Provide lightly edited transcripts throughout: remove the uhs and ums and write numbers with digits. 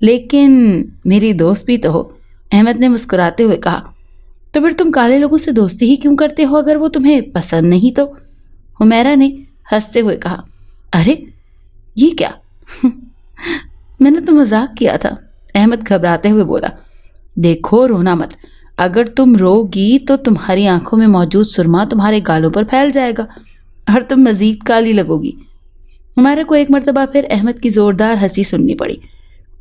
لیکن میری دوست بھی تو ہو، احمد نے مسکراتے ہوئے کہا۔ تو پھر تم کالے لوگوں سے دوستی ہی کیوں کرتے ہو اگر وہ تمہیں پسند نہیں تو؟ حمیرہ نے ہنستے ہوئے کہا۔ ارے یہ کیا؟ میں نے تو مذاق کیا تھا، احمد گھبراتے ہوئے بولا۔ دیکھو رونا مت، اگر تم رو گی تو تمہاری آنکھوں میں موجود سرما تمہارے گالوں پر پھیل جائے گا اور تم مزید کالی لگو گی۔ حمیرہ کو ایک مرتبہ پھر احمد کی زوردار ہنسی سننی پڑی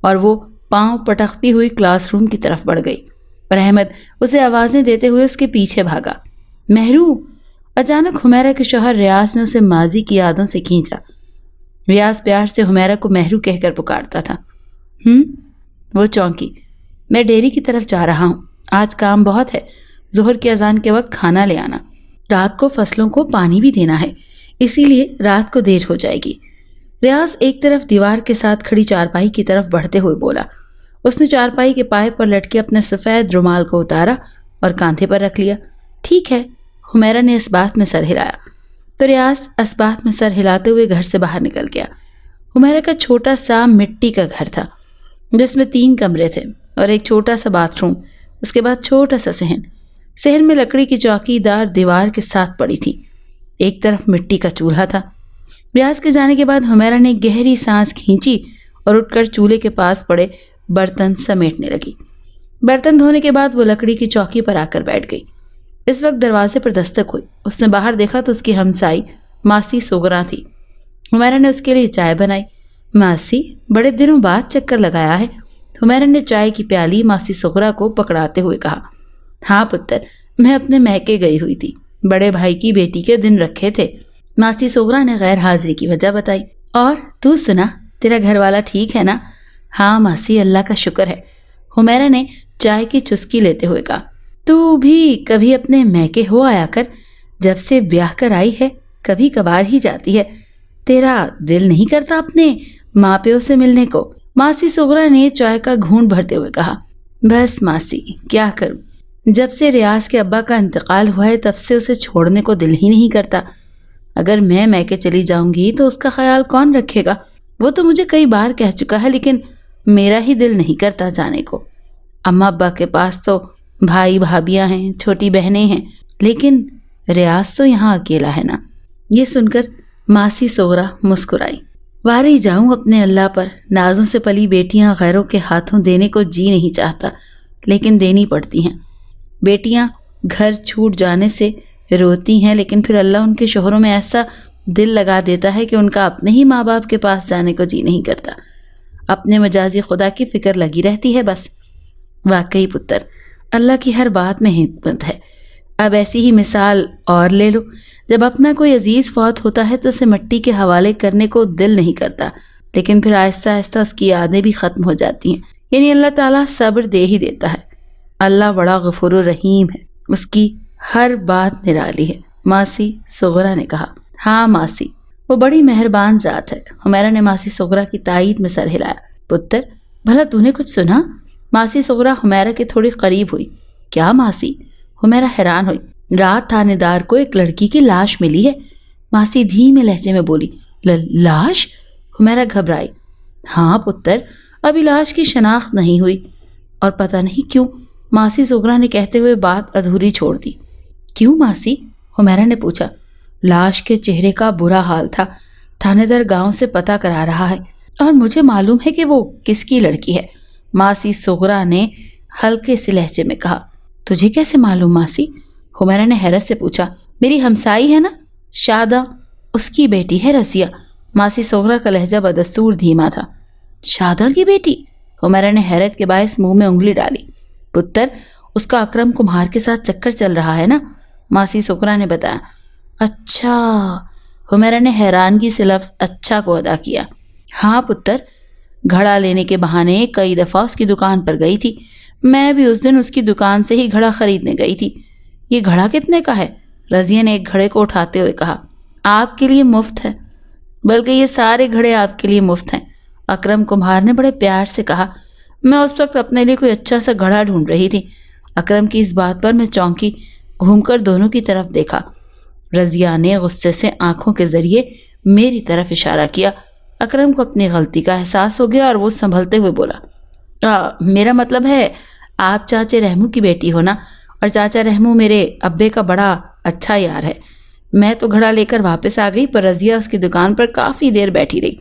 اور وہ پاؤں پٹکتی ہوئی کلاس روم کی طرف بڑھ گئی اور احمد اسے آوازیں دیتے ہوئے اس کے پیچھے بھاگا۔ مہرو! اچانک حمیرہ کے شوہر ریاض نے اسے ماضی کی یادوں سے کھینچا۔ ریاض پیار سے حمیرہ کو مہرو کہہ کر پکارتا تھا۔ وہ چونکی۔ میں ڈیری کی طرف جا رہا ہوں، آج کام بہت ہے، ظہر کی اذان کے وقت کھانا لے آنا، رات کو فصلوں کو پانی بھی دینا ہے، اسی لیے رات کو دیر ہو جائے گی۔ ریاض ایک طرف دیوار کے ساتھ کھڑی چارپائی کی طرف بڑھتے ہوئے بولا۔ اس نے چارپائی کے پائے پر لٹکے اپنے سفید رومال کو اتارا اور کاندھے پر رکھ لیا۔ ٹھیک ہے، حمیرہ نے اس بات میں سر ہلایا تو ریاض اس بات میں سر ہلاتے ہوئے گھر سے باہر نکل گیا۔ حمیرہ کا چھوٹا سا مٹی کا گھر تھا جس میں 3 کمرے تھے اور ایک چھوٹا سا باتھ روم، اس کے بعد چھوٹا سا صحن۔ صحن میں لکڑی کی چوکی دار دیوار کے ساتھ پڑی تھی، ایک طرف مٹی کا چولہا تھا۔ ریاض کے جانے کے بعد حمیرہ نے گہری سانس کھینچی اور اٹھ کر چولہے کے پاس پڑے برتن سمیٹنے لگی۔ برتن دھونے کے بعد وہ لکڑی کی چوکی پر آ کر بیٹھ گئی۔ اس وقت دروازے پر دستک ہوئی۔ اس نے باہر دیکھا تو اس کی ہمسائی ماسی سوگرا تھی۔ حمیرہ نے اس کے لیے چائے بنائی۔ ماسی، بڑے دنوں بعد چکر لگایا ہے، حمیرہ نے چائے کی پیالی ماسی سوگرا کو پکڑاتے ہوئے کہا۔ ہاں پتر، میں اپنے میکے گئی ہوئی تھی، بڑے بھائی کی بیٹی کے دن رکھے تھے، ماسی سوگرا نے غیر حاضری کی وجہ بتائی۔ اور تو سنا، تیرا گھر والا ٹھیک ہے نا؟ ہاں ماسی، اللہ کا شکر ہے، حمیرہ نے چائے کی چسکی لیتے ہوئے کہا۔ تو بھی کبھی اپنے میکے ہو آیا کر، جب سے بیاہ کر آئی ہے کبھی کبھار ہی جاتی ہے، تیرا دل نہیں کرتا اپنے ماں پیو سے ملنے کو؟ ماسی سوگرا نے چائے کا گھونٹ بھرتے ہوئے کہا۔ بس ماسی، کیا کروں، جب سے ریاض کے ابا کا انتقال ہوا ہے تب سے اسے چھوڑنے کو دل ہی نہیں کرتا۔ اگر میں میکے چلی جاؤں گی تو اس کا خیال کون رکھے گا؟ وہ تو مجھے کئی بار کہہ چکا ہے، لیکن میرا ہی دل نہیں کرتا جانے کو۔ اماں ابا کے پاس تو بھائی بھابیاں ہیں، چھوٹی بہنیں ہیں، لیکن ریاض تو یہاں اکیلا ہے نا۔ یہ سن کر ماسی سوگرا مسکرائی۔ واری جاؤں اپنے اللہ پر، نازوں سے پلی بیٹیاں غیروں کے ہاتھوں دینے کو جی نہیں چاہتا، لیکن دینی پڑتی ہیں۔ بیٹیاں گھر چھوٹ جانے سے روتی ہیں، لیکن پھر اللہ ان کے شوہروں میں ایسا دل لگا دیتا ہے کہ ان کا اپنے ہی ماں باپ کے پاس جانے کو جی نہیں کرتا، اپنے مجازی خدا کی فکر لگی رہتی ہے بس۔ واقعی پتر، اللہ کی ہر بات میں حکمت ہے۔ اب ایسی ہی مثال اور لے لو، جب اپنا کوئی عزیز فوت ہوتا ہے تو اسے مٹی کے حوالے کرنے کو دل نہیں کرتا، لیکن پھر آہستہ آہستہ اس کی یادیں بھی ختم ہو جاتی ہیں، یعنی اللہ تعالیٰ صبر دے ہی دیتا ہے۔ اللہ بڑا غفور الرحیم ہے، اس کی ہر بات نرالی ہے، ماسی سوگرا نے کہا۔ ہاں ماسی، وہ بڑی مہربان ذات ہے، حمیرہ نے ماسی سوگرا کی تائید میں سر ہلایا۔ پتر، بھلا تو نے کچھ سنا؟ ماسی سوگرا حمیرہ کے تھوڑی قریب ہوئی۔ کیا ماسی؟ حمیرہ حیران ہوئی۔ رات تھانے دار کو ایک لڑکی کی لاش ملی ہے، ماسی دھیمے لہجے میں بولی۔ لاش؟ حمیرہ گھبرائی۔ ہاں پتر، ابھی لاش کی شناخت نہیں ہوئی، اور پتہ نہیں کیوں ماسی سوگرا نے کہتے ہوئے بات ادھوری چھوڑ دی۔ کیوں ماسی؟ حمیرہ نے پوچھا۔ لاش کے چہرے کا برا حال تھا، تھانے دار گاؤں سے پتہ کرا رہا ہے، اور مجھے معلوم ہے کہ وہ کس کی لڑکی ہے، ماسی سوگرا نے ہلکے سے لہجے میں کہا۔ تجھے کیسے معلوم ماسی؟ حمیرہ نے حیرت سے پوچھا۔ میری ہمسائی ہے نا، شادہ، اس کی بیٹی ہے رضیہ۔ ماسی سوگرا کا لہجہ بدستور دھیما تھا۔ شادہ کی بیٹی؟ حمیرہ نے حیرت کے باعث منہ میں انگلی ڈالی۔ پتر، اس کا اکرم کمہار کے ساتھ چکر چل رہا ہے نا، ماسی سوگرا نے بتایا۔ اچھا، حمیرہ نے حیرانگی سے لفظ اچھا کو ادا کیا۔ ہاں پتر، گھڑا لینے کے بہانے کئی دفعہ اس کی دکان پر گئی تھی، میں بھی اس دن اس کی دکان سے ہی گھڑا خریدنے گئی تھی۔ یہ گھڑا کتنے کا ہے؟ رضیہ نے ایک گھڑے کو اٹھاتے ہوئے کہا۔ آپ کے لیے مفت ہے، بلکہ یہ سارے گھڑے آپ کے لیے مفت ہیں، اکرم کمہار نے بڑے پیار سے کہا۔ میں اس وقت اپنے لیے کوئی اچھا سا گھڑا ڈھونڈ رہی تھی، اکرم کی اس بات پر میں چونکی، گھوم کر دونوں کی طرف دیکھا۔ رضیہ نے غصے سے آنکھوں کے ذریعے میری طرف اشارہ کیا۔ اکرم کو اپنی غلطی کا احساس ہو گیا اور وہ سنبھلتے ہوئے بولا۔ میرا مطلب ہے آپ چاچے رحمو کی بیٹی ہو نا، اور چاچا رحمو میرے ابے کا بڑا اچھا یار ہے۔ میں تو گھڑا لے کر واپس آ گئی، پر رضیہ اس کی دکان پر کافی دیر بیٹھی رہی۔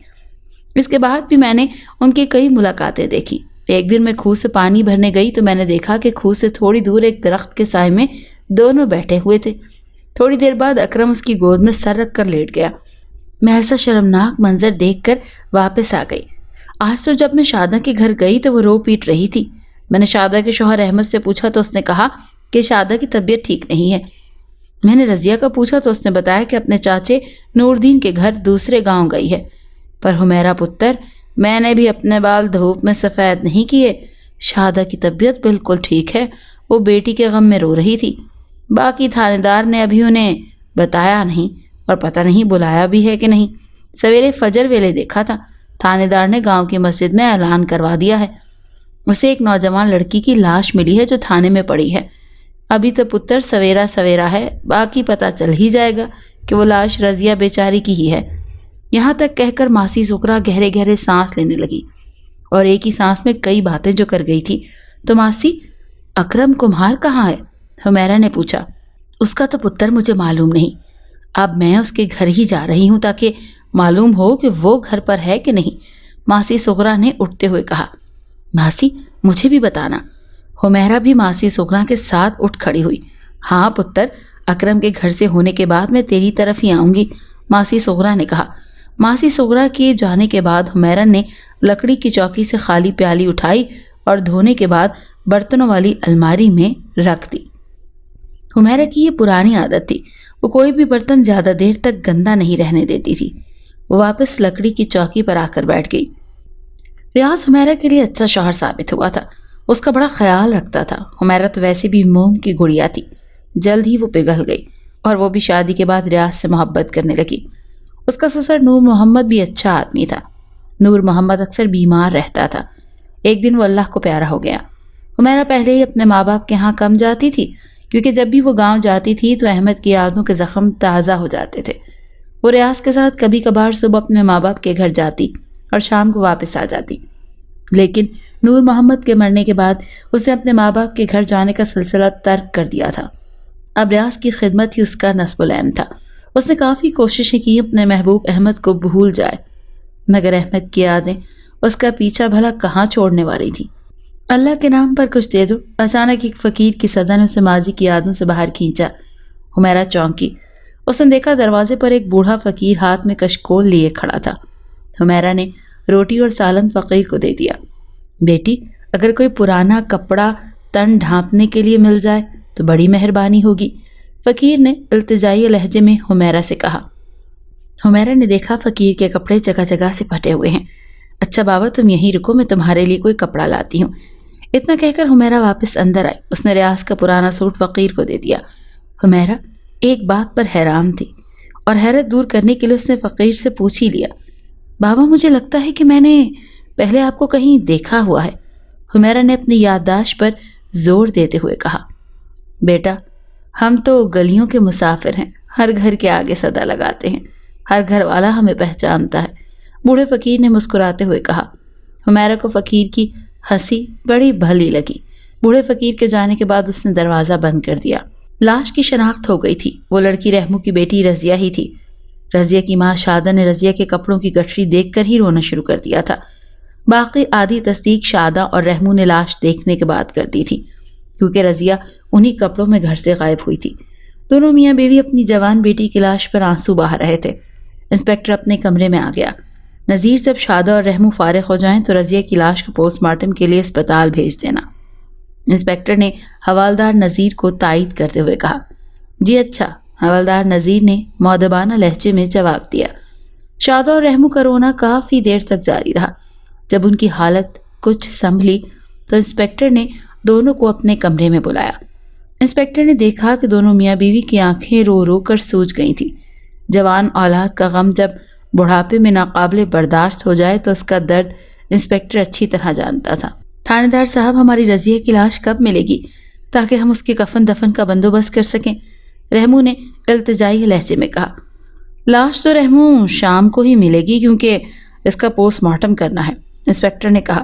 اس کے بعد بھی میں نے ان کی کئی ملاقاتیں دیکھی۔ ایک دن میں کھوہ سے پانی بھرنے گئی تو میں نے دیکھا کہ کھوہ سے تھوڑی دور ایک درخت کے سائے میں دونوں بیٹھے ہوئے تھے۔ تھوڑی دیر بعد اکرم اس کی گود میں سر رکھ کر لیٹ گیا۔ میں ایسا شرمناک منظر دیکھ کر واپس آ گئی۔ آج تو جب میں شادہ کے گھر گئی تو وہ رو پیٹ رہی تھی۔ میں نے شادہ کے شوہر احمد سے پوچھا تو اس نے کہا کہ شادہ کی طبیعت ٹھیک نہیں ہے۔ میں نے رضیہ کا پوچھا تو اس نے بتایا کہ اپنے چاچے نوردین کے گھر دوسرے گاؤں گئی ہے۔ پر حمیرہ پتر، میں نے بھی اپنے بال دھوپ میں سفید نہیں کیے۔ شادہ کی طبیعت بالکل ٹھیک ہے، وہ بیٹی کے غم میں رو رہی تھی۔ باقی تھانے دار نے ابھی انہیں بتایا نہیں، اور پتہ نہیں بلایا بھی ہے کہ نہیں۔ سویرے فجر ویلے دیکھا تھا، تھانے دار نے گاؤں کی مسجد میں اعلان کروا دیا ہے۔ اسے ایک نوجوان لڑکی کی لاش ملی ہے جو تھانے میں پڑی ہے۔ ابھی تو پتر سویرا سویرا ہے، باقی پتہ چل ہی جائے گا کہ وہ لاش رضیہ بیچاری کی ہی ہے۔ یہاں تک کہہ کر ماسی سکرا گہرے گہرے سانس لینے لگی، اور ایک ہی سانس میں کئی باتیں جو کر گئی تھی۔ تو ماسی، اکرم کمہار کہاں ہے؟ حمیرہ نے پوچھا۔ اس کا تو پتر مجھے معلوم نہیں، اب میں اس کے گھر ہی جا رہی ہوں تاکہ معلوم ہو کہ وہ گھر پر ہے کہ نہیں، ماسی سغرا نے اٹھتے ہوئے کہا۔ ماسی، مجھے بھی بتانا۔ حمیرہ بھی ماسی سغرا کے ساتھ اٹھ کھڑی ہوئی۔ ہاں پتر، اکرم کے گھر سے ہونے کے بعد میں تیری طرف ہی آؤں گی، ماسی سغرا نے کہا۔ ماسی سغرا کے جانے کے بعد حمیرہ نے لکڑی کی چوکی سے خالی پیالی اٹھائی اور دھونے کے بعد برتنوں والی الماری میں رکھ دی۔ حمیرہ کی یہ پرانی عادت تھی، وہ کوئی بھی برتن زیادہ دیر تک گندا نہیں رہنے دیتی تھی۔ وہ واپس لکڑی کی چوکی پر آ کر بیٹھ گئی۔ ریاض حمیرہ کے لیے اچھا شوہر ثابت ہوا تھا، اس کا بڑا خیال رکھتا تھا۔ حمیرہ تو ویسے بھی موم کی گڑیا تھی، جلد ہی وہ پگھل گئی، اور وہ بھی شادی کے بعد ریاض سے محبت کرنے لگی۔ اس کا سسر نور محمد بھی اچھا آدمی تھا۔ نور محمد اکثر بیمار رہتا تھا۔ ایک دن وہ اللہ کو پیارا ہو گیا۔ حمیرہ پہلے ہی اپنے ماں باپ کے ہاں کم جاتی تھی، کیونکہ جب بھی وہ گاؤں جاتی تھی تو احمد کی یادوں کے زخم تازہ ہو جاتے تھے۔ وہ ریاض کے ساتھ کبھی کبھار صبح اپنے ماں باپ کے گھر جاتی اور شام کو واپس آ جاتی، لیکن نور محمد کے مرنے کے بعد اس نے اپنے ماں باپ کے گھر جانے کا سلسلہ ترک کر دیا تھا۔ اب ریاض کی خدمت ہی اس کا نصب العین تھا۔ اس نے کافی کوششیں کی اپنے محبوب احمد کو بھول جائے، مگر احمد کی یادیں اس کا پیچھا بھلا کہاں چھوڑنے والی تھی۔ اللہ کے نام پر کچھ دے دو، اچانک ایک فقیر کی صدا نے اسے ماضی کی یادوں سے باہر کھینچا۔ حمیرہ چونکی۔ اس نے دیکھا دروازے پر ایک بوڑھا فقیر ہاتھ میں کشکول لیے کھڑا تھا۔ حمیرہ نے روٹی اور سالن فقیر کو دے دیا۔ بیٹی، اگر کوئی پرانا کپڑا تن ڈھانپنے کے لیے مل جائے تو بڑی مہربانی ہوگی، فقیر نے التجائی لہجے میں حمیرہ سے کہا۔ حمیرہ نے دیکھا فقیر کے کپڑے جگہ جگہ سے پھٹے ہوئے ہیں۔ اچھا بابا، تم یہیں رکو، میں تمہارے لیے کوئی کپڑا لاتی ہوں۔ اتنا کہہ کر حمیرہ واپس اندر آئی۔ اس نے ریاض کا پرانا سوٹ فقیر کو دے دیا۔ حمیرہ ایک بات پر حیران تھی، اور حیرت دور کرنے کے لیے اس نے فقیر سے پوچھ ہی لیا، بابا مجھے لگتا ہے کہ میں نے پہلے آپ کو کہیں دیکھا ہوا ہے۔ حمیرہ نے اپنی یادداشت پر زور دیتے ہوئے کہا، بیٹا ہم تو گلیوں کے مسافر ہیں، ہر گھر کے آگے صدا لگاتے ہیں، ہر گھر والا ہمیں پہچانتا ہے، بوڑھے فقیر نے مسکراتے ہوئے کہا۔ حمیرہ کو فقیر کی ہنسی بڑی بھلی لگی۔ بوڑھے فقیر کے جانے کے بعد اس نے دروازہ بند کر دیا۔ لاش کی شناخت ہو گئی تھی، وہ لڑکی رحمو کی بیٹی رضیہ ہی تھی۔ رضیہ کی ماں شادہ نے رضیہ کے کپڑوں کی گٹھری دیکھ کر ہی رونا شروع کر دیا تھا۔ باقی آدھی تصدیق شادہ اور رحمو نے لاش دیکھنے کے بعد کر دی تھی، کیونکہ رضیہ انہی کپڑوں میں گھر سے غائب ہوئی تھی۔ دونوں میاں بیوی اپنی جوان بیٹی کی لاش پر آنسو بہا رہے تھے۔ انسپکٹر اپنے کمرے میں آ گیا۔ نذیر جب شادہ اور رحمو فارغ ہو جائیں تو رضیہ کی لاش کو پوسٹ مارٹم کے لیے اسپتال بھیج دینا۔ انسپکٹر نے حوالدار نذیر کو تائید کرتے ہوئے کہا۔ جی اچھا، حوالدار نذیر نے مؤدبانہ لہجے میں جواب دیا۔ شادہ اور رحمو کا رونا کافی دیر تک جاری رہا۔ جب ان کی حالت کچھ سنبھلی تو انسپکٹر نے دونوں کو اپنے کمرے میں بلایا۔ انسپکٹر نے دیکھا کہ دونوں میاں بیوی کی آنکھیں رو رو کر سوج گئی تھیں۔ جوان اولاد کا غم جب بڑھاپے میں ناقابل برداشت ہو جائے تو اس کا درد انسپکٹر اچھی طرح جانتا تھا۔ تھانے دار صاحب، ہماری رضیہ کی لاش کب ملے گی تاکہ ہم اس کے کفن دفن کا بندوبست کر سکیں؟ رحمو نے التجائی لہجے میں کہا۔ لاش تو رحمو شام کو ہی ملے گی کیونکہ اس کا پوسٹ مارٹم کرنا ہے، انسپکٹر نے کہا۔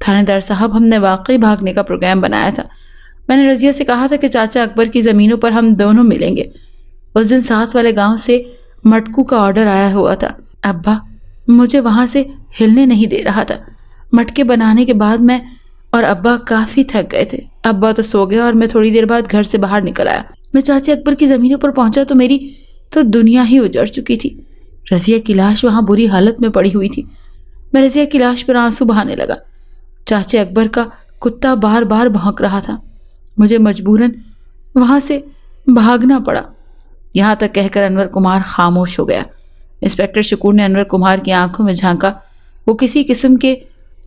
تھانے دار صاحب، ہم نے واقعی بھاگنے کا پروگرام بنایا تھا۔ میں نے رضیہ سے کہا تھا کہ چاچا اکبر کی زمینوں پر ہم دونوں ملیں گے۔ اس دن ساتھ والے گاؤں سے مٹکو کا آرڈر آیا ہوا تھا۔ ابا مجھے وہاں سے ہلنے نہیں دے رہا تھا۔ مٹکے بنانے کے بعد میں اور ابا کافی تھک گئے تھے۔ ابا تو سو گیا اور میں تھوڑی دیر بعد گھر سے باہر نکل آیا۔ میں چاچا اکبر کی زمینوں پر پہنچا تو میری تو دنیا ہی اجڑ چکی تھی۔ رضیہ کی لاش وہاں بری حالت میں پڑی ہوئی تھی۔ میں رضیہ کی لاش پر آنسو بہانے لگا۔ چاچے اکبر کا کتا بار بار بھونک رہا تھا۔ مجھے مجبوراً وہاں سے بھاگنا پڑا۔ یہاں تک کہہ کر انور کمار خاموش ہو گیا۔ انسپکٹر شکور نے انور کمار کی آنکھوں میں جھانکا۔ وہ کسی قسم کے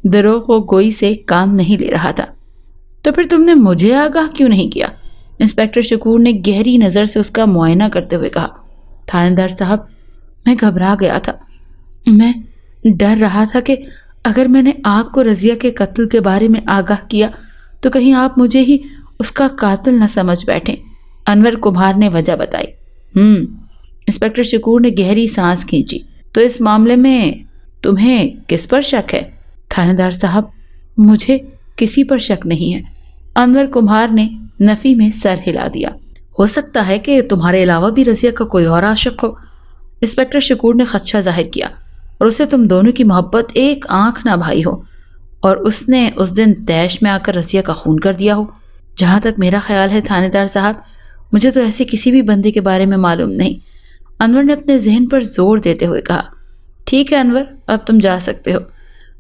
دروغ و گوئی سے کام نہیں لے رہا تھا۔ تو پھر تم نے مجھے آگاہ کیوں نہیں کیا؟ انسپکٹر شکور نے گہری نظر سے اس کا معائنہ کرتے ہوئے کہا۔ تھانے دار صاحب، میں گھبرا گیا تھا۔ میں ڈر رہا تھا کہ اگر میں نے آپ کو رضیہ کے قتل کے بارے میں آگاہ کیا تو کہیں آپ مجھے ہی اس کا قاتل نہ سمجھ بیٹھیں۔ انور کمار نے وجہ بتائی۔ انسپکٹر شکور نے گہری سانس کھینچی۔ تو اس معاملے میں تمہیں کس پر شک ہے؟ تھانے دار صاحب، مجھے کسی پر شک نہیں ہے۔ انور کمار نے نفی میں سر ہلا دیا۔ ہو سکتا ہے کہ تمہارے علاوہ بھی رضیہ کا کوئی اور عاشق ہو۔ انسپکٹر شکور نے خدشہ ظاہر کیا، اور اسے تم دونوں کی محبت ایک آنکھ نہ بھائی ہو اور اس نے اس دن تیش میں آ کر رضیہ کا خون کر دیا ہو۔ جہاں تک میرا خیال ہے تھانے دار صاحب، مجھے تو ایسے کسی بھی بندے کے بارے میں معلوم نہیں۔ انور نے اپنے ذہن پر زور دیتے ہوئے کہا۔ ٹھیک ہے انور، اب تم جا سکتے ہو۔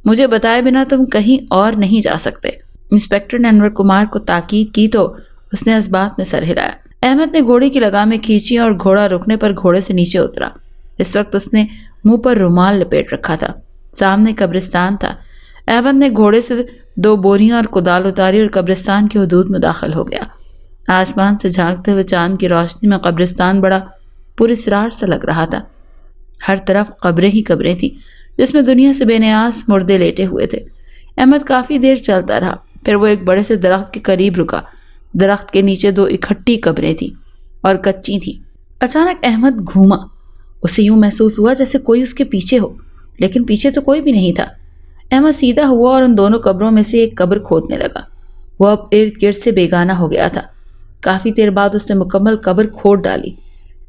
مجھے بتائے بنا تم کہیں اور نہیں جا سکتے۔ انسپکٹر نے انور کمار کو تاکید کی تو اس نے اس بات میں سر ہلایا۔ احمد نے گھوڑے کی لگامیں کھینچی اور گھوڑا رکنے پر گھوڑے سے نیچے اترا۔ اس وقت اس نے منہ پر رومال لپیٹ رکھا تھا۔ سامنے قبرستان تھا۔ احمد نے گھوڑے سے 2 بوریاں اور کدال اتاری اور قبرستان کی حدود میں داخل ہو گیا۔ آسمان سے جھانکتے ہوئے چاند کی روشنی میں قبرستان بڑا پراسرار سا لگ رہا تھا۔ ہر طرف قبریں ہی قبریں تھیں جس میں دنیا سے بے نیاز مردے لیٹے ہوئے تھے۔ احمد کافی دیر چلتا رہا، پھر وہ ایک بڑے سے درخت کے قریب رکا۔ درخت کے نیچے 2 اکٹھی قبریں تھیں اور کچی تھیں۔ اچانک احمد گھوما۔ اسے یوں محسوس ہوا جیسے کوئی اس کے پیچھے ہو، لیکن پیچھے تو کوئی بھی نہیں تھا۔ احمد سیدھا ہوا اور ان دونوں قبروں میں سے ایک قبر کھودنے لگا۔ وہ اب ارد گرد سے بیگانہ ہو گیا تھا۔ کافی دیر بعد اس نے مکمل قبر کھود ڈالی۔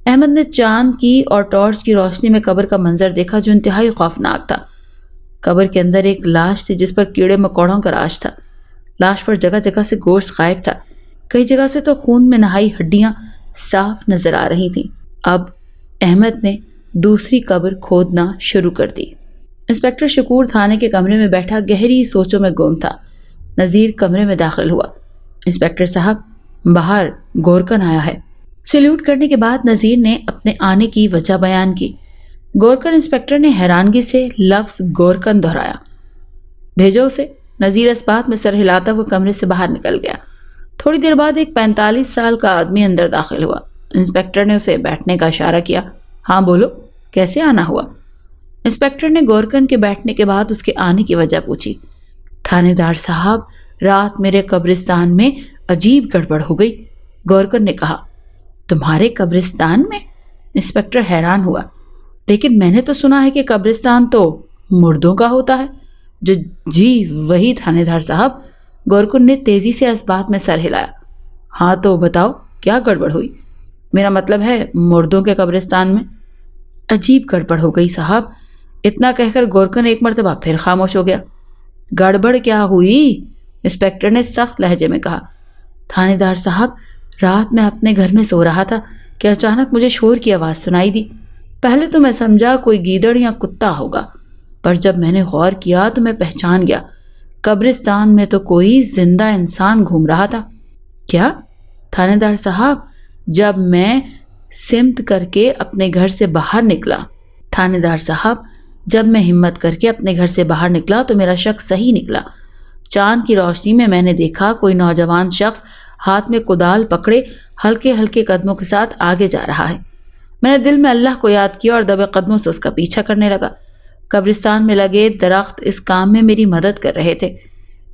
احمد نے چاند کی اور ٹارچ کی روشنی میں قبر کا منظر دیکھا جو انتہائی خوفناک تھا۔ قبر کے اندر ایک لاش تھی جس پر کیڑے مکوڑوں کا راج تھا۔ لاش پر جگہ جگہ سے گوشت غائب تھا، کئی جگہ سے تو خون میں نہائی ہڈیاں صاف نظر آ رہی تھیں۔ اب احمد نے دوسری قبر کھودنا شروع کر دی۔ انسپکٹر شکور تھانے کے کمرے میں بیٹھا گہری سوچوں میں گم تھا۔ نذیر کمرے میں داخل ہوا۔ انسپکٹر صاحب، باہر گورکن آیا ہے۔ سلیوٹ کرنے کے بعد نذیر نے اپنے آنے کی وجہ بیان کی۔ گورکن؟ انسپکٹر نے حیرانگی سے لفظ گورکن دہرایا۔ بھیجو اسے۔ نذیر اس بات میں سر ہلاتا وہ کمرے سے باہر نکل گیا۔ تھوڑی دیر بعد ایک 45 سال کا آدمی اندر داخل ہوا۔ انسپکٹر نے اسے بیٹھنے کا اشارہ کیا۔ ہاں بولو، کیسے آنا ہوا؟ انسپکٹر نے گورکن کے بیٹھنے کے بعد اس کے آنے کی وجہ پوچھی۔ تھانے دار صاحب، رات میرے قبرستان میں عجیب گڑبڑ ہو گئی، گورکن نے کہا۔ تمہارے قبرستان میں؟ انسپکٹر حیران ہوا۔ لیکن میں نے تو سنا ہے کہ قبرستان تو مردوں کا ہوتا ہے۔ جی وہی تھانے دار صاحب، گورکن نے تیزی سے اس بات میں سر ہلایا۔ ہاں تو بتاؤ کیا گڑبڑ ہوئی؟ میرا مطلب ہے مردوں کے قبرستان میں عجیب گڑبڑ ہو گئی صاحب۔ اتنا کہہ کر گورکن ایک مرتبہ پھر خاموش ہو گیا۔ گڑبڑ کیا ہوئی؟ انسپکٹر نے سخت لہجے میں کہا۔ تھانے دار صاحب، رات میں اپنے گھر میں سو رہا تھا کہ اچانک مجھے شور کی آواز سنائی دی۔ پہلے تو میں سمجھا کوئی گیدڑ یا کتا ہوگا، پر جب میں نے غور کیا تو میں پہچان گیا، قبرستان میں تو کوئی زندہ انسان گھوم رہا تھا۔ کیا؟ تھانے دار صاحب، جب میں سمت کر کے اپنے گھر سے باہر نکلا تھانے دار صاحب، جب میں ہمت کر کے اپنے گھر سے باہر نکلا تو میرا شک صحیح نکلا۔ چاند کی روشنی میں نے دیکھا کوئی نوجوان شخص ہاتھ میں کدال پکڑے ہلکے ہلکے قدموں کے ساتھ آگے جا رہا ہے۔ میں نے دل میں اللہ کو یاد کیا اور دبے قدموں سے اس کا پیچھا کرنے لگا۔ قبرستان میں لگے درخت اس کام میں میری مدد کر رہے تھے۔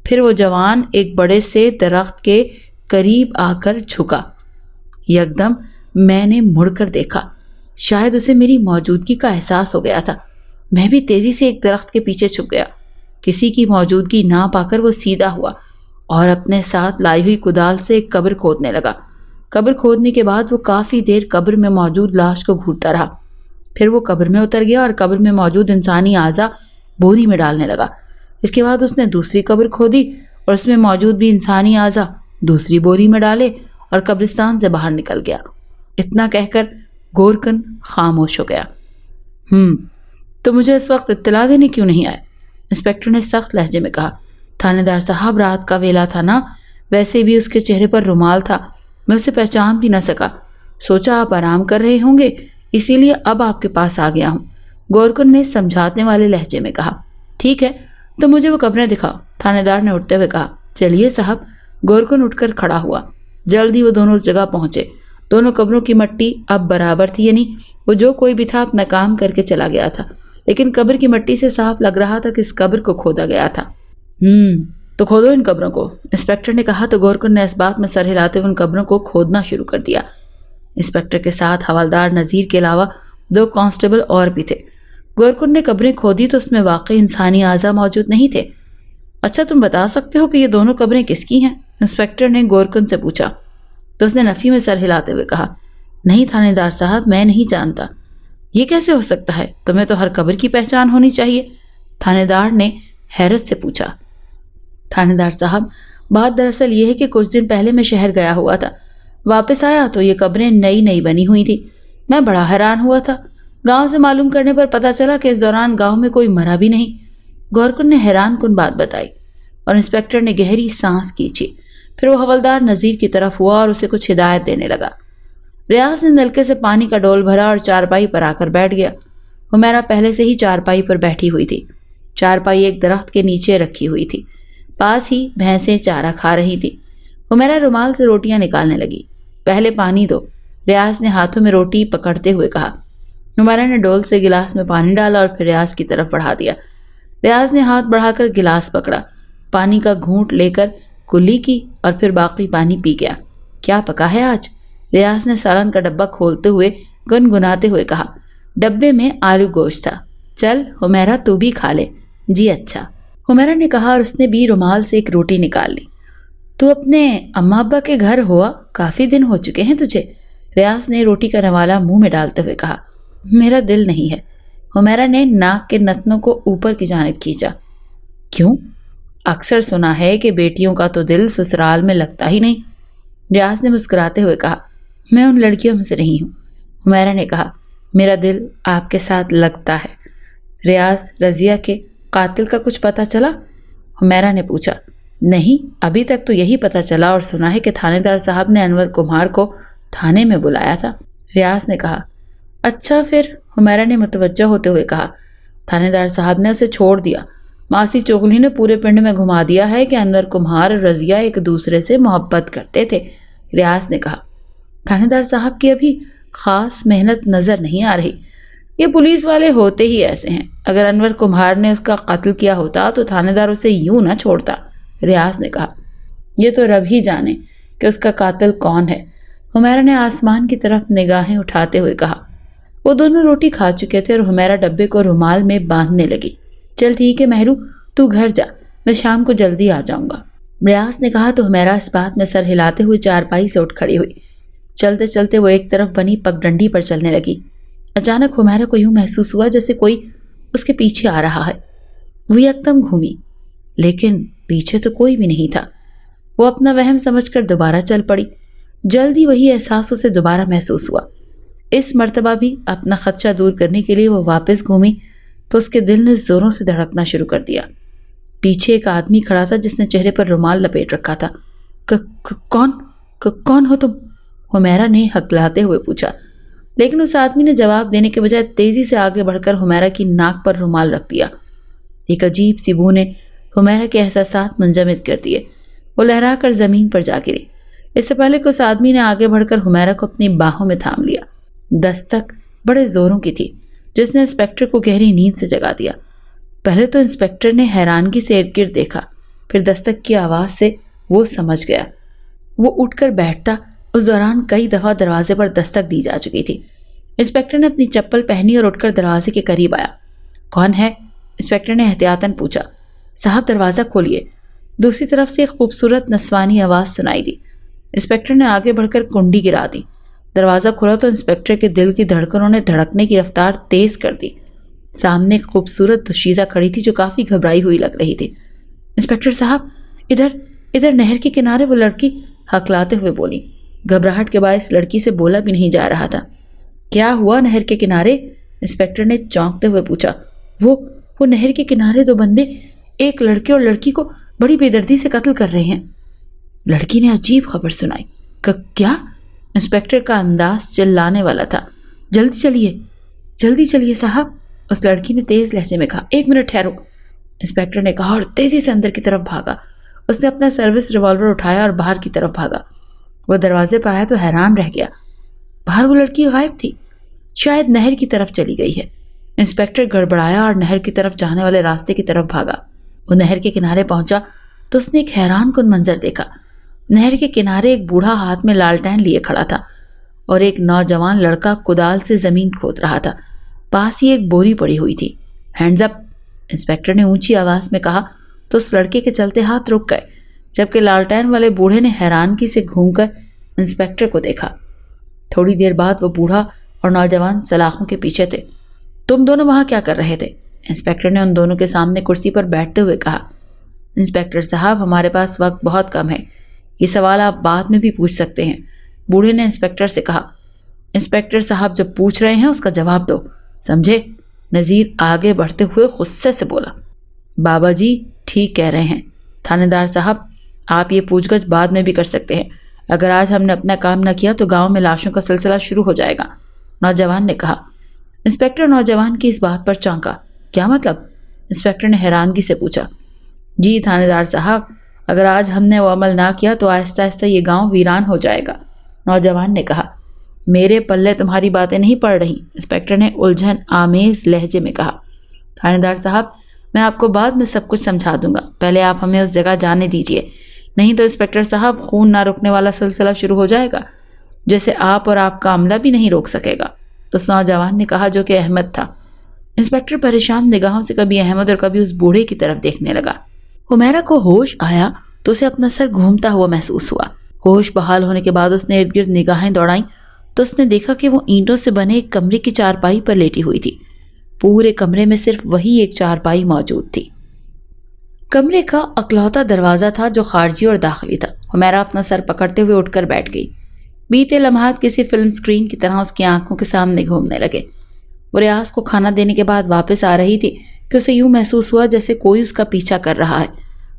پھر وہ جوان ایک بڑے سے درخت کے قریب آ کر جھکا۔ یکدم میں نے مڑ کر دیکھا، شاید اسے میری موجودگی کا احساس ہو گیا تھا۔ میں بھی تیزی سے ایک درخت کے پیچھے چھپ گیا۔ کسی کی موجودگی نہ پا کر وہ سیدھا ہوا اور اپنے ساتھ لائی ہوئی کدال سے ایک قبر کھودنے لگا۔ قبر کھودنے کے بعد وہ کافی دیر قبر میں موجود لاش کو گھورتا رہا، پھر وہ قبر میں اتر گیا اور قبر میں موجود انسانی اعضاء بوری میں ڈالنے لگا۔ اس کے بعد اس نے دوسری قبر کھودی اور اس میں موجود بھی انسانی اعضاء دوسری بوری میں ڈالے اور قبرستان سے باہر نکل گیا۔ اتنا کہہ کر گورکن خاموش ہو گیا۔ تو مجھے اس وقت اطلاع دینے کیوں نہیں آئے؟ انسپکٹر نے سخت لہجے میں کہا۔ تھانے دار صاحب، رات کا ویلا تھا نا، ویسے بھی اس کے چہرے پر رومال تھا، میں اسے پہچان بھی نہ سکا۔ سوچا آپ آرام کر رہے ہوں گے، اسی لیے اب آپ کے پاس آ گیا ہوں، گورکن نے سمجھانے والے لہجے میں کہا۔ ٹھیک ہے، تو مجھے وہ قبریں دکھاؤ، تھانے دار نے اٹھتے ہوئے کہا۔ چلیے صاحب۔ گورکن اٹھ کر کھڑا ہوا۔ جلد ہی وہ دونوں اس جگہ پہنچے۔ دونوں قبروں کی مٹی اب برابر تھی، یعنی وہ جو کوئی بھی تھا اپنا کام کر کے چلا گیا تھا، لیکن قبر کی مٹی سے صاف لگ رہا تھا کہ اس قبر کو کھودا گیا تھا۔ تو کھودو ان قبروں کو، انسپکٹر نے کہا تو گورکن نے اس بات میں سر ہلاتے ہوئے ان قبروں کو کھودنا شروع کر دیا۔ انسپکٹر کے ساتھ حوالدار نذیر کے علاوہ 2 کانسٹیبل اور بھی تھے۔ گورکن نے قبریں کھودی تو اس میں واقعی انسانی اعضاء موجود نہیں تھے۔ اچھا، تم بتا سکتے ہو کہ یہ دونوں قبریں کس کی ہیں؟ انسپکٹر نے گورکن سے پوچھا تو اس نے نفی میں سر ہلاتے ہوئے کہا، نہیں تھانے دار صاحب، میں نہیں جانتا۔ یہ کیسے ہو سکتا ہے؟ تمہیں تو ہر قبر کی پہچان ہونی چاہیے، تھانے دار نے حیرت سے پوچھا۔ تھانے دار صاحب، بات دراصل یہ ہے کہ کچھ دن پہلے میں شہر گیا ہوا تھا، واپس آیا تو یہ قبریں نئی بنی ہوئی تھی۔ میں بڑا حیران ہوا تھا، گاؤں سے معلوم کرنے پر پتا چلا کہ اس دوران گاؤں میں کوئی مرا بھی نہیں۔ گورکن نے حیران کن بات بتائی اور انسپکٹر نے گہری سانس کھینچی، پھر وہ حوالدار نذیر کی طرف ہوا اور اسے کچھ ہدایت دینے لگا۔ ریاض نے نلکے سے پانی کا ڈول بھرا اور چارپائی پر آ کر بیٹھ گیا۔ حمیرہ پہلے سے ہی چارپائی پر بیٹھی ہوئی تھی۔ چارپائی ایک درخت کے نیچے رکھی ہوئی تھی، پاس ہی بھینسیں چارہ کھا رہی تھی۔ حمیرہ رومال سے روٹیاں نکالنے لگی۔ پہلے پانی دو، ریاض نے ہاتھوں میں روٹی پکڑتے ہوئے کہا۔ حمیرہ نے ڈول سے گلاس میں پانی ڈالا اور پھر ریاض کی طرف بڑھا دیا۔ ریاض نے ہاتھ بڑھا کر گلاس پکڑا، پانی کا گھونٹ لے کر کلی کی اور پھر باقی پانی پی گیا۔ کیا پکا ہے آج؟ ریاض نے سالن کا ڈبہ کھولتے ہوئے گنگناتے ہوئے کہا۔ ڈبے میں آلو گوشت تھا۔ چل حمیرہ، تو بھی کھا لے۔ جی اچھا، حمیرہ نے کہا اور اس نے بھی رومال سے ایک روٹی نکال لی۔ تو اپنے اماں ابا کے گھر ہوا؟ کافی دن ہو چکے ہیں تجھے، ریاض نے روٹی کا نوالا منہ میں ڈالتے ہوئے کہا۔ میرا دل نہیں ہے، حمیرہ نے ناک کے نتنوں کو اوپر کی جانب کھینچا۔ کیوں؟ اکثر سنا ہے کہ بیٹیوں کا تو دل سسرال میں لگتا ہی نہیں، ریاض نے مسکراتے ہوئے کہا۔ میں ان لڑکیوں میں سے نہیں ہوں، حمیرہ نے کہا۔ میرا دل آپ کے ساتھ لگتا ہے۔ ریاض، رضیہ کے قاتل کا کچھ پتہ چلا؟ حمیرہ نے پوچھا۔ نہیں، ابھی تک تو یہی پتہ چلا اور سنا ہے کہ تھانے دار صاحب نے انور کمار کو تھانے میں بلایا تھا، ریاض نے کہا۔ اچھا پھر، حمیرہ نے متوجہ ہوتے ہوئے کہا۔ تھانے دار صاحب نے اسے چھوڑ دیا۔ ماسی چغلی نے پورے پنڈ میں گھما دیا ہے کہ انور کمار اور رضیہ ایک دوسرے سے محبت کرتے تھے، ریاض نے کہا۔ تھانے دار صاحب کی ابھی خاص محنت نظر نہیں آ رہی۔ یہ پولیس والے ہوتے ہی ایسے ہیں، اگر انور کمار نے اس کا قتل کیا ہوتا تو تھانے دار اسے یوں نہ چھوڑتا، ریاض نے کہا۔ یہ تو رب ہی جانے کہ اس کا قاتل کون ہے، حمیرہ نے آسمان کی طرف نگاہیں اٹھاتے ہوئے کہا۔ وہ دونوں روٹی کھا چکے تھے اور حمیرہ ڈبے کو رومال میں باندھنے لگی۔ چل ٹھیک ہے مہرو، تو گھر جا، میں شام کو جلدی آ جاؤں گا، ریاض نے کہا تو حمیرہ اس بات میں سر ہلاتے ہوئے چارپائی سے اٹھ کھڑی ہوئی۔ چلتے چلتے وہ ایک طرف بنی پگڈنڈی پر چلنے لگی۔ اچانک حمیرہ کو یوں محسوس ہوا جیسے کوئی اس کے پیچھے آ رہا ہے۔ وہ یکدم گھومی، لیکن پیچھے تو کوئی بھی نہیں تھا۔ وہ اپنا وہم سمجھ کر دوبارہ چل پڑی۔ جلدی وہی احساس اسے دوبارہ محسوس ہوا۔ اس مرتبہ بھی اپنا خدشہ دور کرنے کے لیے وہ واپس گھومی تو اس کے دل نے زوروں سے دھڑکنا شروع کر دیا۔ پیچھے ایک آدمی کھڑا تھا جس نے چہرے پر رومال لپیٹ رکھا تھا۔ کون ہو تم؟ حمیرہ نے ہکلاتے ہوئے پوچھا، لیکن اس آدمی نے جواب دینے کے بجائے تیزی سے آگے بڑھ کر حمیرہ کی ناک پر رومال رکھ دیا۔ ایک عجیب سی بو نے حمیرہ کے احساسات منجمد کر دیے۔ وہ لہرا کر زمین پر جا گری۔ اس سے پہلے کہ اس آدمی نے آگے بڑھ کر حمیرہ کو اپنی باہوں میں تھام لیا۔ دستک بڑے زوروں کی تھی جس نے انسپکٹر کو گہری نیند سے جگا دیا۔ پہلے تو انسپکٹر نے حیرانگی سے ارد گرد دیکھا، پھر دستک کی آواز سے وہ سمجھ گیا۔ وہ اٹھ کر بیٹھتا، اس دوران کئی دفعہ دروازے پر دستک دی جا چکی تھی۔ انسپکٹر نے اپنی چپل پہنی اور اٹھ کر دروازے کے قریب آیا۔ کون ہے؟ انسپکٹر نے احتیاطاً پوچھا۔ صاحب دروازہ کھولیے۔ دوسری طرف سے ایک خوبصورت نسوانی آواز سنائی دی۔ انسپکٹر نے آگے بڑھ کر کنڈی گرا دی۔ دروازہ کھولا تو انسپکٹر کے دل کی دھڑکنوں نے دھڑکنے کی رفتار تیز کر دی۔ سامنے ایک خوبصورت دوشیزہ کھڑی تھی جو کافی گھبرائی ہوئی لگ رہی تھی۔ انسپکٹر صاحب، ادھر نہر کے کنارے، وہ لڑکی ہکلاتے ہوئے بولی۔ گھبراہٹ کے باعث لڑکی سے بولا بھی نہیں جا رہا تھا۔ کیا ہوا نہر کے کنارے؟ انسپکٹر نے چونکتے ہوئے پوچھا۔ وہ نہر کے کنارے دو بندے ایک لڑکے اور لڑکی کو بڑی بے دردی سے قتل کر رہے ہیں۔ لڑکی نے عجیب خبر سنائی۔ کیا؟ انسپکٹر کا انداز چلانے والا تھا۔ جلدی چلیے صاحب، اس لڑکی نے تیز لہجے میں کہا۔ 1 منٹ ٹھہرو، انسپکٹر نے کہا اور تیزی سے اندر کی طرف بھاگا۔ اس نے اپنا سروس ریوالور اٹھایا اور باہر کی طرف بھاگا۔ وہ دروازے پر آیا تو حیران رہ گیا۔ باہر وہ لڑکی غائب تھی، شاید نہر کی طرف چلی گئی ہے۔ انسپکٹر گڑبڑایا اور نہر کی طرف جانے والے راستے کی طرف بھاگا۔ وہ نہر کے کنارے پہنچا تو اس نے ایک حیران کن منظر دیکھا۔ نہر کے کنارے ایک بوڑھا ہاتھ میں لالٹین لیے کھڑا تھا اور ایک نوجوان لڑکا کدال سے زمین کھود رہا تھا۔ پاس ہی ایک بوری پڑی ہوئی تھی۔ ہینڈز اپ، انسپکٹر نے اونچی آواز میں کہا تو اس لڑکے کے چلتے ہاتھ رک گئے، جبکہ لالٹین والے بوڑھے نے حیرانگی سے گھوم کر انسپکٹر کو دیکھا۔ تھوڑی دیر بعد وہ بوڑھا اور نوجوان سلاخوں کے پیچھے تھے۔ تم دونوں وہاں کیا کر رہے تھے؟ انسپکٹر نے ان دونوں کے سامنے کرسی پر بیٹھتے ہوئے کہا۔ انسپکٹر صاحب، ہمارے پاس وقت بہت کم ہے، یہ سوال آپ بعد میں بھی پوچھ سکتے ہیں، بوڑھے نے انسپکٹر سے کہا۔ انسپکٹر صاحب جب پوچھ رہے ہیں اس کا جواب دو، سمجھے؟ نذیر آگے بڑھتے ہوئے غصے سے بولا۔ بابا جی ٹھیک کہہ رہے ہیں تھانے دار صاحب، آپ یہ پوچھ گچھ بعد میں بھی کر سکتے ہیں۔ اگر آج ہم نے اپنا کام نہ کیا تو گاؤں میں لاشوں کا سلسلہ شروع ہو جائے گا، نوجوان نے کہا۔ انسپکٹر نوجوان کی اس بات پر چونکا۔ کیا مطلب؟ انسپکٹر نے حیرانگی سے پوچھا۔ جی تھانے دار صاحب، اگر آج ہم نے وہ عمل نہ کیا تو آہستہ آہستہ یہ گاؤں ویران ہو جائے گا، نوجوان نے کہا۔ میرے پلے تمہاری باتیں نہیں پڑ رہی، انسپکٹر نے الجھن آمیز لہجے میں کہا۔ تھانے دار صاحب، میں آپ کو بعد میں سب کچھ سمجھا دوں گا، پہلے آپ ہمیں اس جگہ جانے دیجیے، نہیں تو انسپکٹر صاحب خون نہ رکنے والا سلسلہ شروع ہو جائے گا، جیسے آپ اور آپ کا عملہ بھی نہیں روک سکے گا، تو اس نوجوان نے کہا جو کہ احمد تھا۔ انسپکٹر پریشان نگاہوں سے کبھی احمد اور کبھی اس بوڑھے کی طرف دیکھنے لگا۔ حمیرہ کو ہوش آیا تو اسے اپنا سر گھومتا ہوا محسوس ہوا۔ ہوش بحال ہونے کے بعد اس نے ارد گرد نگاہیں دوڑائیں تو اس نے دیکھا کہ وہ اینٹوں سے بنے ایک کمرے کی چارپائی پر لیٹی ہوئی تھی۔ پورے کمرے میں صرف وہی ایک چارپائی موجود تھی۔ کمرے کا اکلوتا دروازہ تھا جو خارجی اور داخلی تھا۔ حمیرہ اپنا سر پکڑتے ہوئے اٹھ کر بیٹھ گئی۔ بیتے لمحات کسی فلم سکرین کی طرح اس کی آنکھوں کے سامنے گھومنے لگے۔ وہ ریاض کو کھانا دینے کے بعد واپس آ رہی تھی کہ اسے یوں محسوس ہوا جیسے کوئی اس کا پیچھا کر رہا ہے۔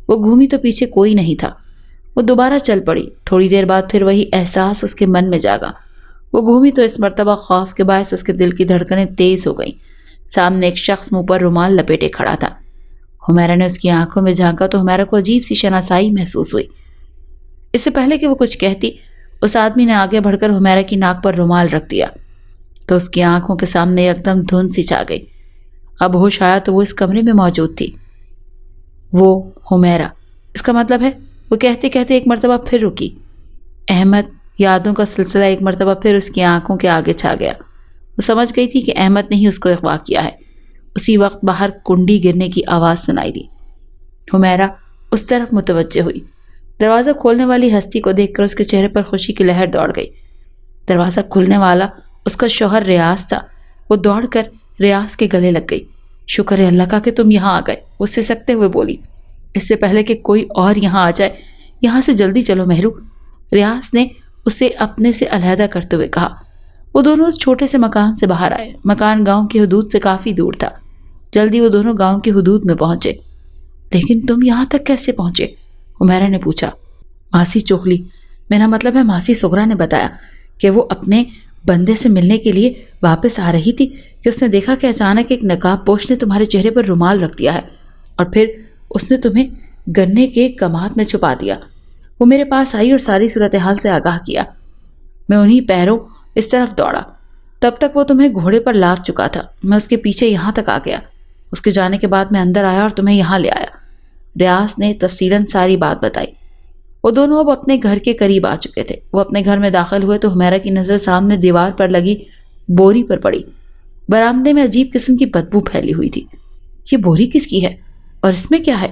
وہ گھومی تو پیچھے کوئی نہیں تھا۔ وہ دوبارہ چل پڑی۔ تھوڑی دیر بعد پھر وہی احساس اس کے من میں جاگا۔ وہ گھومی تو اس مرتبہ خوف کے باعث اس کے دل کی دھڑکنیں تیز ہو گئیں۔ سامنے ایک شخص منہ پر رومال لپیٹے کھڑا تھا۔ حمیرہ نے اس کی آنکھوں میں جھانکا تو حمیرہ کو عجیب سی شناسائی محسوس ہوئی۔ اس سے پہلے کہ وہ کچھ کہتی، اس آدمی نے آگے بڑھ کر حمیرہ کی ناک پر رومال رکھ دیا تو اس کی آنکھوں کے سامنے یکدم دھند سی چھا گئی۔ اب ہوش آیا تو وہ اس کمرے میں موجود تھی۔ وہ حمیرہ، اس کا مطلب ہے وہ کہتے کہتے ایک مرتبہ پھر رکی۔ احمد، یادوں کا سلسلہ ایک مرتبہ پھر اس کی آنکھوں کے آگے چھا گیا۔ وہ سمجھ گئی تھی کہ احمد نے ہی اس کو اغوا کیا ہے۔ اسی وقت باہر کنڈی گرنے کی آواز سنائی دی۔ حمیرہ اس طرف متوجہ ہوئی۔ دروازہ کھولنے والی ہستی کو دیکھ کر اس کے چہرے پر خوشی کی لہر دوڑ گئی۔ دروازہ کھلنے والا اس کا شوہر ریاض تھا۔ وہ دوڑ کر ریاض کے گلے لگ گئی۔ شکر ہے اللہ کا کہ تم یہاں آ گئے، وہ سسکتے ہوئے بولی۔ اس سے پہلے کہ کوئی اور یہاں آ جائے، یہاں سے جلدی چلو مہرو، ریاض نے اسے اپنے سے علیحدہ کرتے ہوئے کہا۔ وہ دونوں اس چھوٹے سے مکان سے باہر آئے۔ مکان گاؤں کی حدود سے کافی دور تھا۔ جلدی وہ دونوں گاؤں کی حدود میں پہنچے۔ لیکن تم یہاں تک کیسے پہنچے؟ حمیرہ نے پوچھا۔ ماسی چوغلی، میرا مطلب ہے ماسی سغرا نے بتایا کہ وہ اپنے بندے سے ملنے کے لیے واپس آ رہی تھی کہ اس نے دیکھا کہ اچانک ایک نقاب پوش نے تمہارے چہرے پر رومال رکھ دیا ہے اور پھر اس نے تمہیں گنے کے کماد میں چھپا دیا۔ وہ میرے پاس آئی اور ساری صورتحال سے آگاہ کیا۔ میں انہی پیروں اس طرف دوڑا۔ تب تک وہ تمہیں گھوڑے پر لاد چکا تھا۔ میں اس کے پیچھے یہاں تک آ گیا۔ اس کے جانے کے بعد میں اندر آیا اور تمہیں یہاں لے آیا۔ ریاض نے تفصیلاً ساری بات بتائی۔ وہ دونوں اب اپنے گھر کے قریب آ چکے تھے۔ وہ اپنے گھر میں داخل ہوئے تو حمیرہ کی نظر سامنے دیوار پر لگی بوری پر پڑی۔ برآمدے میں عجیب قسم کی بدبو پھیلی ہوئی تھی۔ یہ بوری کس کی ہے اور اس میں کیا ہے؟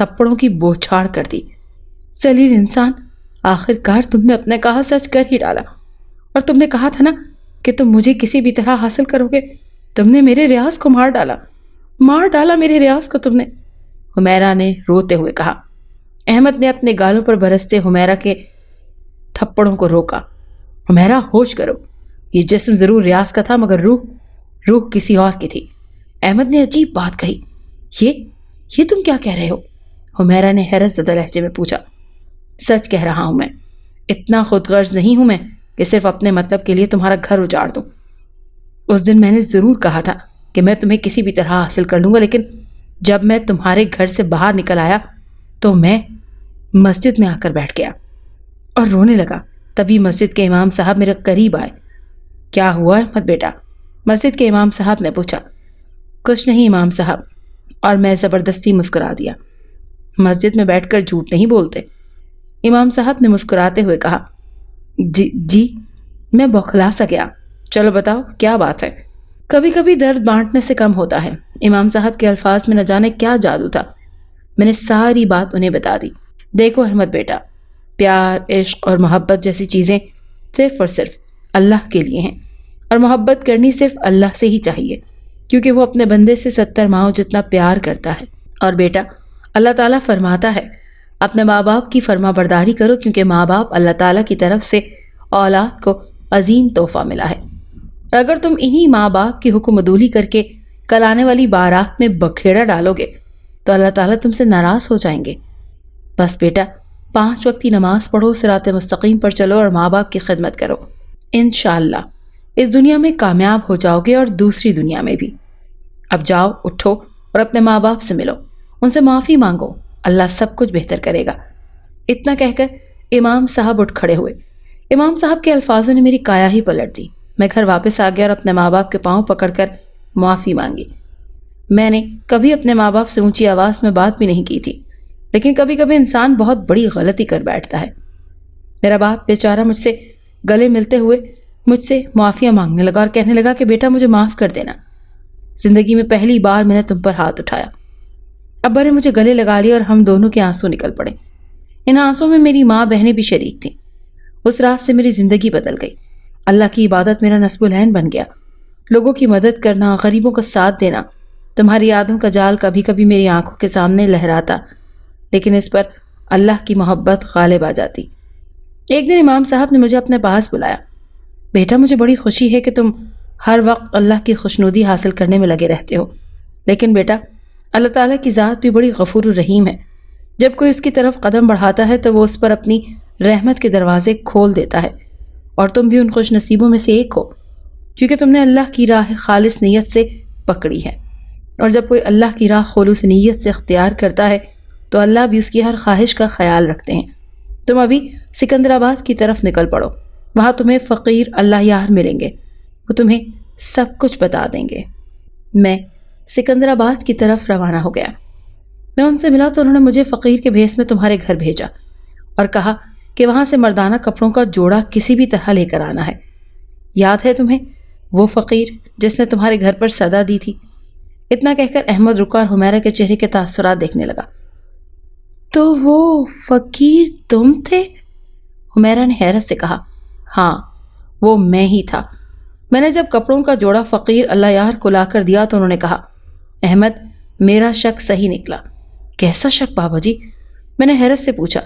تھپڑوں کی بوچھاڑ کر دی۔ ذلیل انسان، آخر کار تم نے اپنا کہا سچ کر ہی ڈالا، اور تم نے کہا تھا نا کہ تم مجھے کسی بھی طرح حاصل کرو گے۔ تم نے میرے ریاض کو مار ڈالا میرے ریاض کو تم نے، حمیرہ نے روتے ہوئے کہا۔ احمد نے اپنے گالوں پر برستے حمیرہ کے تھپڑوں کو روکا۔ حمیرہ، ہوش کرو، یہ جسم ضرور ریاض کا تھا مگر روح کسی اور کی تھی۔ احمد نے عجیب بات کہی۔ یہ تم کیا کہہ رہے ہو؟ حمیرہ نے حیرت زدہ لہجے میں پوچھا۔ سچ کہہ رہا ہوں میں، اتنا خود غرض نہیں ہوں میں کہ صرف اپنے مطلب کے لیے تمہارا گھر اجاڑ دوں۔ اس دن میں نے ضرور کہا تھا کہ میں تمہیں کسی بھی طرح حاصل کر لوں گا، لیکن جب میں تمہارے گھر سے باہر نکل آیا تو میں مسجد میں آ کر بیٹھ گیا اور رونے لگا۔ تبھی مسجد کے امام صاحب میرے قریب آئے۔ کیا ہوا احمد بیٹا؟ مسجد کے امام صاحب نے پوچھا۔ کچھ نہیں امام صاحب، اور میں زبردستی مسکرا دیا۔ مسجد میں بیٹھ کر جھوٹ نہیں بولتے، امام صاحب نے مسکراتے ہوئے کہا۔ جی میں بوکھلا سا گیا۔ چلو بتاؤ کیا بات ہے؟ کبھی کبھی درد بانٹنے سے کم ہوتا ہے۔ امام صاحب کے الفاظ میں نہ جانے کیا جادو تھا۔ میں نے ساری بات انہیں بتا دی۔ دیکھو احمد بیٹا، پیار، عشق اور محبت جیسی چیزیں صرف اور صرف اللہ کے لیے ہیں، اور محبت کرنی صرف اللہ سے ہی چاہیے، کیونکہ وہ اپنے بندے سے 70 ماؤں جتنا پیار کرتا ہے۔ اور بیٹا، اللہ تعالیٰ فرماتا ہے اپنے ماں باپ کی فرما برداری کرو، کیونکہ ماں باپ اللہ تعالیٰ کی طرف سے اولاد کو عظیم تحفہ ملا ہے۔ اور اگر تم انہی ماں باپ کی حکم عدولی کر کے کل آنے والی بارات میں بکھیڑا ڈالو گے تو اللہ تعالیٰ تم سے ناراض ہو جائیں گے۔ بس بیٹا، 5 وقتی نماز پڑھو، صراط مستقیم پر چلو اور ماں باپ کی خدمت کرو۔ انشاءاللہ اس دنیا میں کامیاب ہو جاؤ گے اور دوسری دنیا میں بھی۔ اب جاؤ، اٹھو اور اپنے ماں باپ سے ملو، ان سے معافی مانگو، اللہ سب کچھ بہتر کرے گا۔ اتنا کہہ کر امام صاحب اٹھ کھڑے ہوئے۔ امام صاحب کے الفاظوں نے میری کایا ہی پلٹ دی۔ میں گھر واپس آ گیا اور اپنے ماں باپ کے پاؤں پکڑ کر معافی مانگی۔ میں نے کبھی اپنے ماں باپ سے اونچی آواز میں بات بھی نہیں کی تھی، لیکن کبھی کبھی انسان بہت بڑی غلطی کر بیٹھتا ہے۔ میرا باپ بیچارہ مجھ سے گلے ملتے ہوئے مجھ سے معافیاں مانگنے لگا اور کہنے لگا کہ بیٹا مجھے معاف کر دینا، زندگی میں پہلی بار میں نے تم پر ہاتھ اٹھایا۔ ابا نے مجھے گلے لگا لیا اور ہم دونوں کے آنسو نکل پڑے۔ ان آنسوں میں میری ماں بہنیں بھی شریک تھیں۔ اس رات سے میری زندگی بدل گئی۔ اللہ کی عبادت میرا نصب العین بن گیا۔ لوگوں کی مدد کرنا، غریبوں کا ساتھ دینا، تمہاری یادوں کا جال کبھی کبھی میری آنکھوں کے سامنے لہراتا، لیکن اس پر اللہ کی محبت غالب آ جاتی۔ ایک دن امام صاحب نے مجھے اپنے پاس بلایا۔ بیٹا، مجھے بڑی خوشی ہے کہ تم ہر وقت اللہ کی خوشنودی حاصل کرنے میں لگے رہتے ہو، لیکن بیٹا، اللہ تعالیٰ کی ذات بھی بڑی غفور الرحیم ہے۔ جب کوئی اس کی طرف قدم بڑھاتا ہے تو وہ اس پر اپنی رحمت کے دروازے کھول دیتا ہے، اور تم بھی ان خوش نصیبوں میں سے ایک ہو، کیونکہ تم نے اللہ کی راہ خالص نیت سے پکڑی ہے۔ اور جب کوئی اللہ کی راہ خلوص نیت سے اختیار کرتا ہے تو اللہ بھی اس کی ہر خواہش کا خیال رکھتے ہیں۔ تم ابھی سکندر آباد کی طرف نکل پڑو، وہاں تمہیں فقیر اللہ یار ملیں گے، وہ تمہیں سب کچھ بتا دیں گے۔ میں سکندر آباد کی طرف روانہ ہو گیا۔ میں ان سے ملا تو انہوں نے مجھے فقیر کے بھیس میں تمہارے گھر بھیجا اور کہا کہ وہاں سے مردانہ کپڑوں کا جوڑا کسی بھی طرح لے کر آنا ہے۔ یاد ہے تمہیں وہ فقیر جس نے تمہارے گھر پر صدا دی تھی؟ اتنا کہہ کر احمد رکا اور حمیرہ کے چہرے کے تاثرات دیکھنے لگا۔ تو وہ فقیر تم تھے؟ حمیرہ نے حیرت سے کہا۔ ہاں، وہ میں ہی تھا۔ میں نے جب کپڑوں کا جوڑا فقیر اللہ یار کو لا کر دیا تو انہوں نے کہا، احمد، میرا شک صحیح نکلا۔ کیسا شک بابا جی؟ میں نے حیرت سے پوچھا۔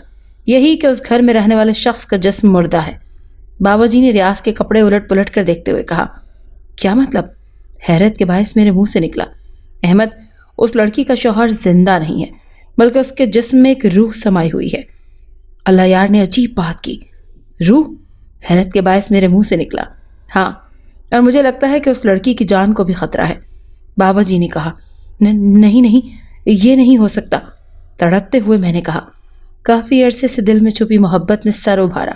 یہی کہ اس گھر میں رہنے والے شخص کا جسم مردہ ہے۔ بابا جی نے ریاض کے کپڑے الٹ پلٹ کر دیکھتے ہوئے کہا۔ کیا مطلب؟ حیرت کے باعث میرے منہ سے نکلا، احمد، اس لڑکی کا شوہر زندہ نہیں ہے، بلکہ اس کے جسم میں ایک روح سمائی ہوئی ہے۔ اللہ یار نے عجیب بات کی۔ روح؟ حیرت کے باعث میرے منہ سے نکلا۔ ہاں، اور مجھے لگتا ہے کہ اس لڑکی کی جان کو بھی خطرہ ہے۔ بابا جی نے کہا۔ نہیں، یہ نہیں ہو سکتا، تڑپتے ہوئے میں نے کہا۔ کافی عرصے سے دل میں چھپی محبت نے سر ابھارا،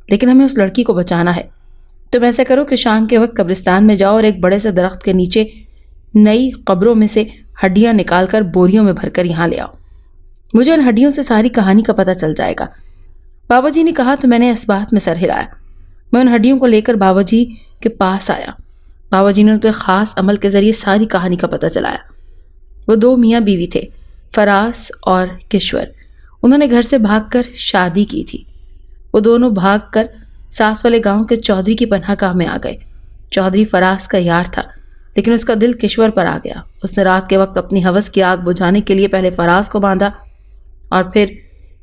لیکن ہمیں اس لڑکی کو بچانا ہے۔ تم ایسا کرو کہ شام کے وقت قبرستان میں جاؤ اور ایک بڑے سے درخت کے نیچے نئی قبروں میں سے ہڈیاں نکال کر بوریوں میں بھر کر یہاں لے آؤ۔ مجھے ان ہڈیوں سے ساری کہانی کا پتہ چل جائے گا۔ بابا جی نے کہا تو میں نے اس بات میں سر ہلایا۔ میں ان ہڈیوں کو لے کر بابا جی کے پاس آیا۔ بابا جی نے ان کے خاص عمل کے ذریعے ساری کہانی کا پتہ چلایا۔ وہ 2 میاں بیوی تھے، فراز اور کشور، انہوں نے گھر سے بھاگ کر شادی کی تھی۔ وہ دونوں بھاگ کر ساتھ والے گاؤں کے چودھری کی پناہ گاہ میں آ گئے۔ چودھری فراز کا یار تھا، لیکن اس کا دل کشور پر آ گیا۔ اس نے رات کے وقت اپنی ہوس کی آگ بجھانے کے لیے پہلے فراز کو باندھا اور پھر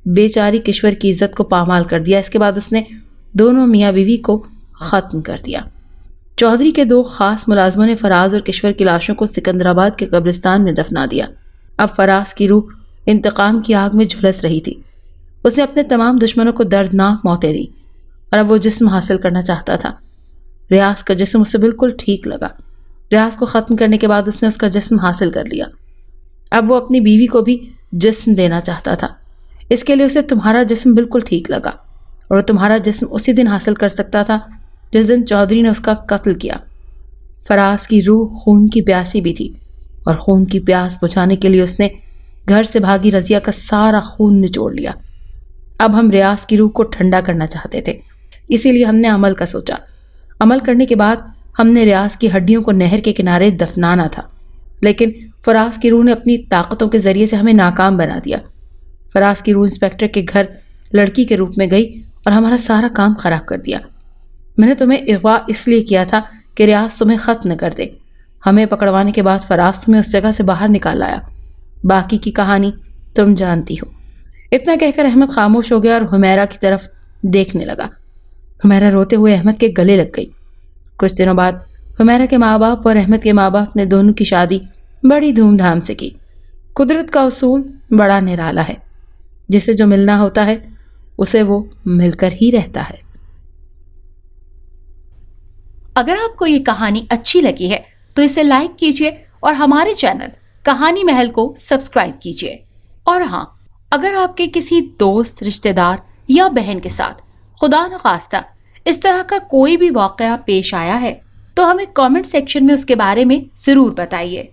بیچاری کشور کی عزت کو پامال کر دیا۔ اس کے بعد اس نے دونوں میاں بیوی کو ختم کر دیا۔ چودھری کے دو خاص ملازموں نے فراز اور کشور کی لاشوں کو سکندرآباد کے قبرستان میں دفنا دیا۔ اب فراز کی روح انتقام کی آگ میں جھلس رہی تھی۔ اس نے اپنے تمام دشمنوں کو دردناک موتیں دی اور اب وہ جسم حاصل کرنا چاہتا تھا۔ ریاض کا جسم اسے بالکل ٹھیک لگا۔ ریاض کو ختم کرنے کے بعد اس نے اس کا جسم حاصل کر لیا۔ اب وہ اپنی بیوی کو بھی جسم دینا چاہتا تھا۔ اس کے لیے اسے تمہارا جسم بالکل ٹھیک لگا اور تمہارا جسم اسی دن حاصل کر سکتا تھا جس دن چودھری نے اس کا قتل کیا۔ فراز کی روح خون کی پیاسی بھی تھی اور خون کی پیاس بجھانے کے لیے اس نے گھر سے بھاگی رضیہ کا سارا خون نچوڑ لیا۔ اب ہم ریاض کی روح کو ٹھنڈا کرنا چاہتے تھے، اسی لیے ہم نے عمل کا سوچا۔ عمل کرنے کے بعد ہم نے ریاض کی ہڈیوں کو نہر کے کنارے دفنانا تھا، لیکن فراز کی روح نے اپنی طاقتوں کے ذریعے سے ہمیں ناکام بنا دیا۔ فراز کی روح انسپیکٹر کے گھر لڑکی کے روپ میں گئی اور ہمارا سارا کام خراب کر دیا۔ میں نے تمہیں اغوا اس لیے کیا تھا کہ ریاض تمہیں ختم نہ کر دے۔ ہمیں پکڑوانے کے بعد فراز تمہیں اس جگہ سے باہر نکال لایا۔ باقی کی کہانی تم جانتی ہو۔ اتنا کہہ کر احمد خاموش ہو گیا اور حمیرہ کی طرف دیکھنے لگا۔ حمیرہ روتے ہوئے احمد کے گلے لگ گئی۔ کچھ دنوں بعد حمیرہ کے ماں باپ اور احمد کے ماں باپ نے دونوں کی شادی بڑی دھوم دھام سے کی۔ قدرت کا اصول بڑا نرالا ہے، جسے جو ملنا ہوتا ہے اسے وہ مل کر ہی رہتا ہے۔ اگر آپ کو یہ کہانی اچھی لگی ہے تو اسے لائک کیجیے اور ہمارے چینل کہانی محل کو سبسکرائب کیجیے۔ اور ہاں، اگر آپ کے کسی دوست، رشتہ دار یا بہن کے ساتھ خدا نخواستہ اس طرح کا کوئی بھی واقعہ پیش آیا ہے تو ہمیں کامنٹ سیکشن میں اس کے بارے میں ضرور بتائیے۔